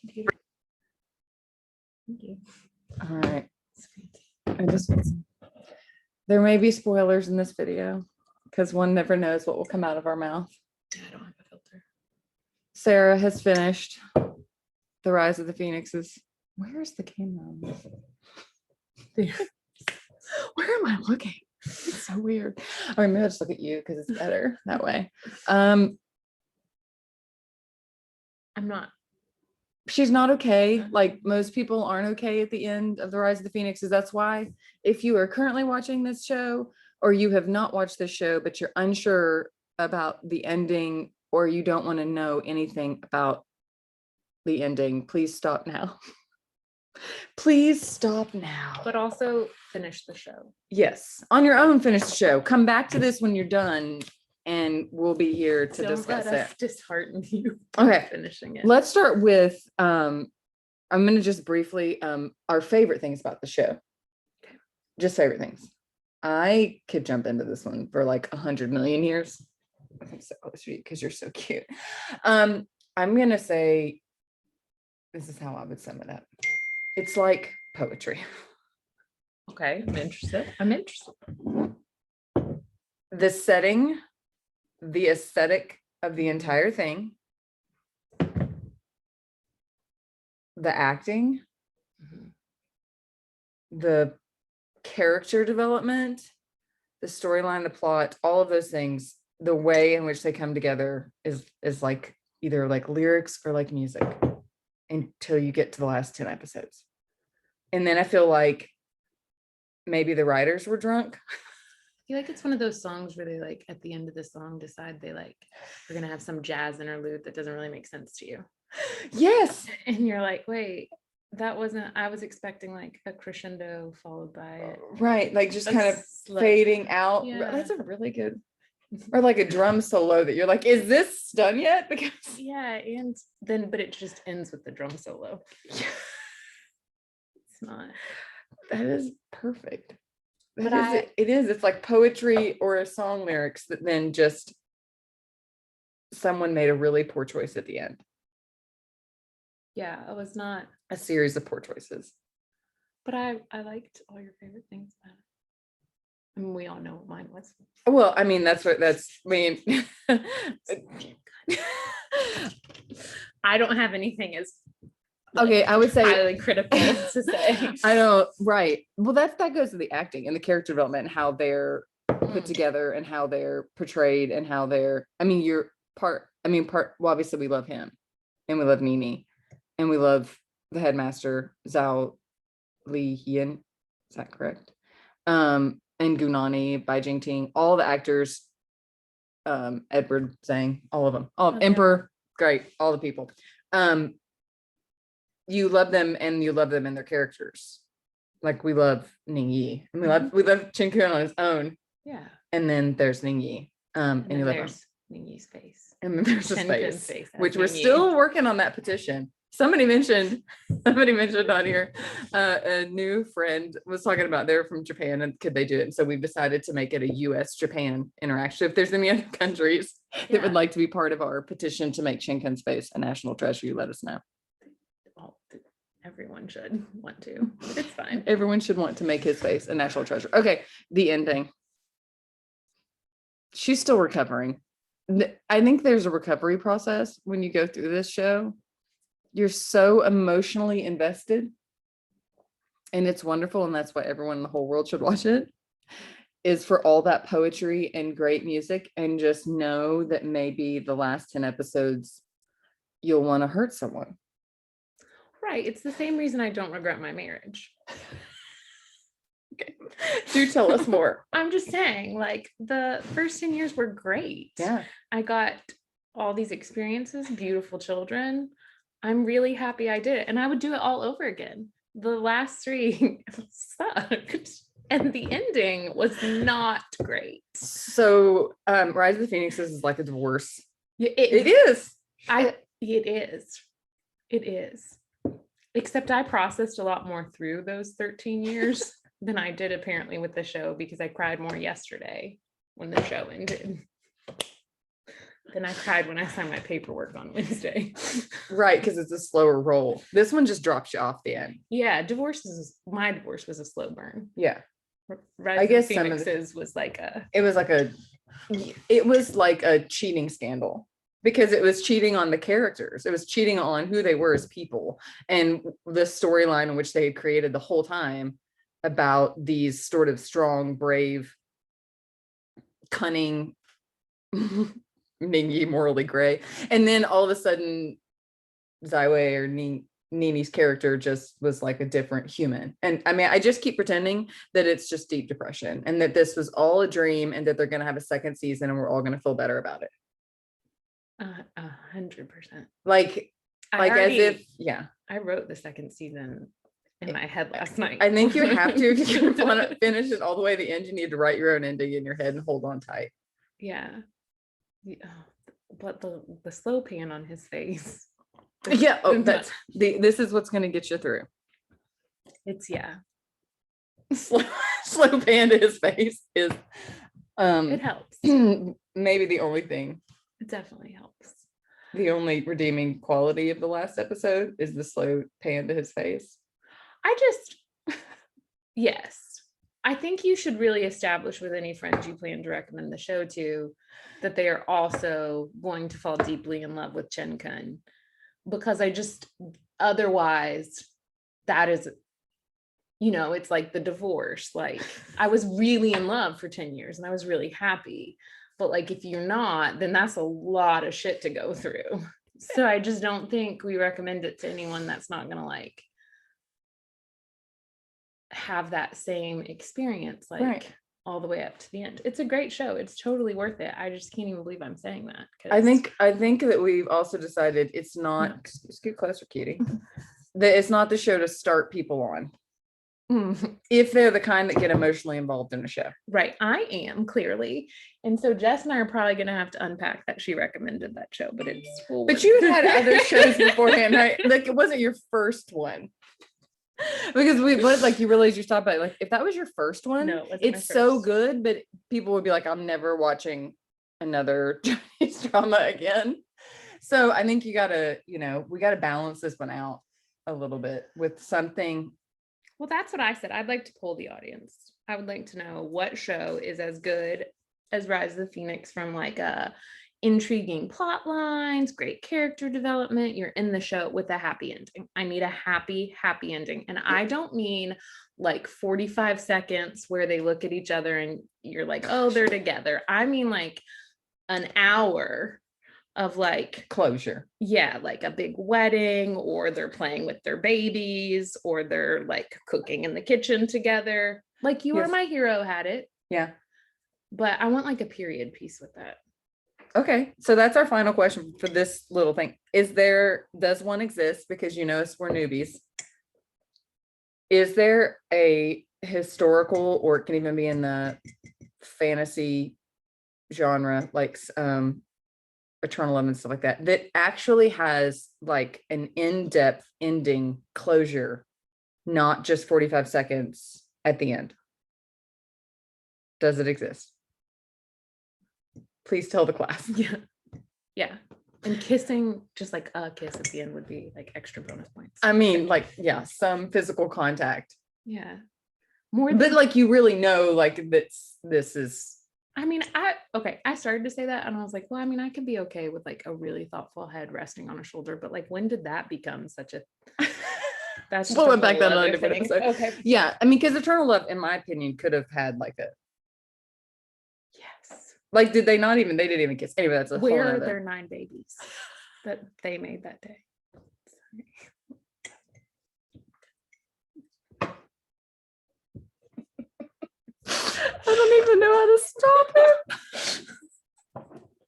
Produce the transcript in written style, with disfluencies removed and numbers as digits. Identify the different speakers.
Speaker 1: Thank you. Thank you.
Speaker 2: All right. There may be spoilers in this video because one never knows what will come out of our mouth.
Speaker 1: I don't have a filter.
Speaker 2: Sarah has finished The Rise of the Phoenixes. Where's the camera on this? Where am I looking? It's so weird. All right, maybe I'll just look at you because it's better that way.
Speaker 1: I'm not.
Speaker 2: She's not okay. Like most people aren't okay at the end of The Rise of the Phoenixes. That's why if you are currently watching this show or you have not watched this show, but you're unsure about the ending or you don't want to know anything about the ending, please stop now. Please stop now.
Speaker 1: But also finish the show.
Speaker 2: Yes, on your own, finish the show. Come back to this when you're done and we'll be here to discuss it.
Speaker 1: Dishearten you.
Speaker 2: Okay,
Speaker 1: Finishing it.
Speaker 2: Let's start with I'm going to just briefly our favorite things about the show.
Speaker 1: Okay.
Speaker 2: Just favorite things. I could jump into this one for like 100 million years. I think so because you're so cute. I'm going to say this is how I would sum it up. It's like poetry.
Speaker 1: Okay, I'm interested.
Speaker 2: The setting, the aesthetic of the entire thing, the acting, the character development, the storyline, the plot, all of those things, the way in which they come together is like either like lyrics or like music until you get to the last 10 episodes. And then I feel like maybe the writers were drunk.
Speaker 1: I feel like it's one of those songs where they like at the end of the song decide they like we're gonna have some jazz interlude that doesn't really make sense to you.
Speaker 2: Yes.
Speaker 1: And you're like, wait, that wasn't, I was expecting like a crescendo followed by it.
Speaker 2: Right, like just kind of fading out.
Speaker 1: Yeah.
Speaker 2: That's a really good, or like a drum solo that you're like, is this done yet? Because
Speaker 1: yeah, and then but it just ends with the drum solo. It's not.
Speaker 2: That is perfect.
Speaker 1: But
Speaker 2: it is. It's like poetry or a song lyrics that then just someone made a really poor choice at the end.
Speaker 1: Yeah, it was not
Speaker 2: a series of poor choices.
Speaker 1: But I liked all your favorite things about it. I mean, we all know what mine was.
Speaker 2: Well, I mean,
Speaker 1: I don't have anything as
Speaker 2: okay, I would say
Speaker 1: highly critical to say.
Speaker 2: I don't, right. Well, that goes to the acting and the character development and how they're put together and how they're portrayed and how they're, well, obviously we love him and we love Nini and we love the headmaster, Zhao Li Yin. Is that correct? And Gunani, Bai Jingting, all the actors, Edward Zhang, all of them, Emperor, great, all the people. You love them and you love them in their characters. Like we love Ning Yi and we love Chen Kun on his own.
Speaker 1: Yeah.
Speaker 2: And then there's Ning Yi. And you love
Speaker 1: there's Ning Yi's face.
Speaker 2: And then there's his
Speaker 1: face,
Speaker 2: which we're still working on that petition. Somebody mentioned on here, a new friend was talking about they're from Japan and could they do it? And so we've decided to make it a US-Japan interaction. If there's any other countries that would like to be part of our petition to make Shinken's face a national treasure, you let us know.
Speaker 1: Everyone should want to. It's fine.
Speaker 2: Everyone should want to make his face a national treasure. Okay, the ending. She's still recovering. I think there's a recovery process when you go through this show. You're so emotionally invested and it's wonderful. And that's why everyone in the whole world should watch it, is for all that poetry and great music, and just know that maybe the last 10 episodes, you'll want to hurt someone.
Speaker 1: Right. It's the same reason I don't regret my marriage.
Speaker 2: Okay. Do tell us more.
Speaker 1: I'm just saying, like, the first 10 years were great.
Speaker 2: Yeah.
Speaker 1: I got all these experiences, beautiful children. I'm really happy I did it. And I would do it all over again. The last 3 sucked. And the ending was not great.
Speaker 2: So Rise of the Phoenixes is like a divorce.
Speaker 1: It
Speaker 2: is.
Speaker 1: It is. Except I processed a lot more through those 13 years than I did apparently with the show, because I cried more yesterday when the show ended. Then I cried when I signed my paperwork on Wednesday.
Speaker 2: Right, because it's a slower roll. This one just drops you off the end.
Speaker 1: Yeah, my divorce was a slow burn.
Speaker 2: Yeah.
Speaker 1: Rise
Speaker 2: I
Speaker 1: of
Speaker 2: guess
Speaker 1: the
Speaker 2: some of the-
Speaker 1: Phoenixes was like a
Speaker 2: It was like a cheating scandal because it was cheating on the characters. It was cheating on who they were as people and the storyline in which they had created the whole time about these sort of strong, brave, cunning, Mingy, morally gray. And then all of a sudden, Zywei or Nini's character just was like a different human. And I mean, I just keep pretending that it's just deep depression and that this was all a dream and that they're going to have a second season and we're all going to feel better about it.
Speaker 1: 100%.
Speaker 2: Like as if, yeah.
Speaker 1: I wrote the second season in my head last night.
Speaker 2: I think you have to if you want to finish it all the way to the end. You need to write your own ending in your head and hold on tight.
Speaker 1: Yeah. But the slow pan on his face.
Speaker 2: Yeah. Oh, this is what's going to get you through.
Speaker 1: It's
Speaker 2: Slow pan to his face is
Speaker 1: it helps.
Speaker 2: Maybe the only thing.
Speaker 1: It definitely helps.
Speaker 2: The only redeeming quality of the last episode is the slow pan to his face.
Speaker 1: Yes. I think you should really establish with any friends you plan to recommend the show to that they are also going to fall deeply in love with Chen Kun, because otherwise that is, it's like the divorce. Like I was really in love for 10 years and I was really happy. But like, if you're not, then that's a lot of shit to go through. So I just don't think we recommend it to anyone that's not going to like have that same experience, like
Speaker 2: right,
Speaker 1: all the way up to the end. It's a great show. It's totally worth it. I just can't even believe I'm saying that.
Speaker 2: I think that we've also decided it's not, scoot closer, cutie, that it's not the show to start people on. If they're the kind that get emotionally involved in a show.
Speaker 1: Right. I am, clearly. And so Jess and I are probably going to have to unpack that she recommended that show, but it's cool.
Speaker 2: But you had other shows beforehand, right? Like it wasn't your first one. Because you realize you stopped by, like, if that was your first one,
Speaker 1: no,
Speaker 2: it's so good, but people would be like, I'm never watching another Chinese drama again. So I think we gotta balance this one out a little bit with something.
Speaker 1: Well, that's what I said. I'd like to poll the audience. I would like to know what show is as good as Rise of the Phoenix from like intriguing plot lines, great character development. You're in the show with a happy ending. I need a happy ending. And I don't mean like 45 seconds where they look at each other and you're like, oh, they're together. I mean like an hour of like
Speaker 2: closure.
Speaker 1: Yeah, like a big wedding, or they're playing with their babies, or they're like cooking in the kitchen together. Like You Are My Hero had it.
Speaker 2: Yeah.
Speaker 1: But I want like a period piece with that.
Speaker 2: Okay, so that's our final question for this little thing. Does one exist? Because we're newbies. Is there a historical, or it can even be in the fantasy genre, like Eternal Love and stuff like that actually has like an in-depth ending closure, not just 45 seconds at the end? Does it exist? Please tell the class.
Speaker 1: Yeah. And kissing, just like a kiss at the end, would be like extra bonus points.
Speaker 2: I mean, like, yeah, some physical contact.
Speaker 1: Yeah.
Speaker 2: But like, you really know, like, this is.
Speaker 1: I mean, I started to say that and I was like, well, I mean, I could be okay with like a really thoughtful head resting on a shoulder, but like, when did that become such a that's
Speaker 2: we'll back that on a different
Speaker 1: thing.
Speaker 2: episode. Okay. Yeah. I mean, because Eternal Love, in my opinion, could have had like a.
Speaker 1: Yes.
Speaker 2: Like, they didn't even kiss. Anyway, that's a whole
Speaker 1: Where are
Speaker 2: nother.
Speaker 1: their 9 babies that they made that day?
Speaker 2: I don't even know how to stop it.